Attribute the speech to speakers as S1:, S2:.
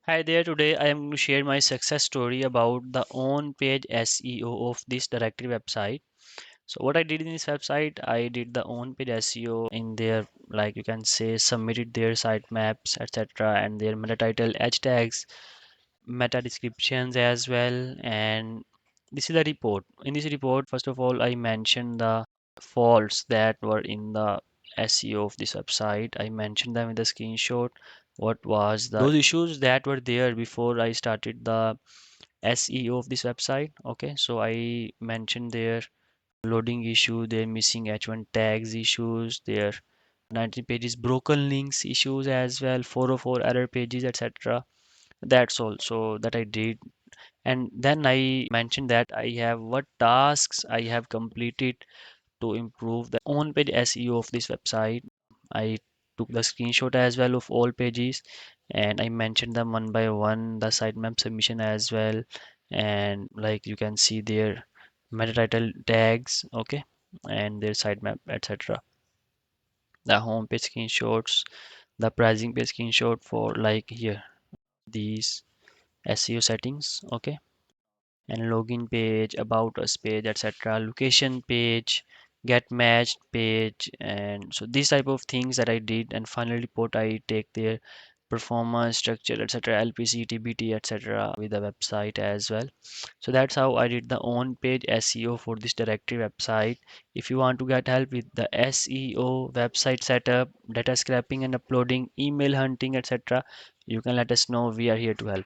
S1: Hi there, today I am going to share my success story about the on-page SEO of this directory website. So what I did in this website, I did the on-page SEO in their, like you can say, submitted their sitemaps, etc., and their meta title, edge tags, meta descriptions as well. And this is the report. In this report, first of all, I mentioned the faults that were in the SEO of this website. I mentioned them in the screenshot. What was those issues that were there before I started the SEO of this website? Okay, so I mentioned their loading issue, their missing H1 tags issues, their 90 pages broken links issues as well, 404 error pages, etc. That's all. So that I did, and then I mentioned that I have what tasks I have completed to improve the on-page SEO of this website. I took the screenshot as well of all pages, and I mentioned them one by one, the sitemap submission as well, and like you can see their meta title tags, okay, and their sitemap, etc. The home page screenshots, the pricing page screenshot for like here these SEO settings, okay, and login page, about us page, etc., location page, get matched page, and so these type of things that I did. And final report, I take their performance structure, etc., lpc, tbt, etc., with the website as well. So that's how I did the on page SEO for this directory website. If you want to get help with the SEO, website setup, data scraping and uploading, email hunting, etc., you can let us know. We are here to help.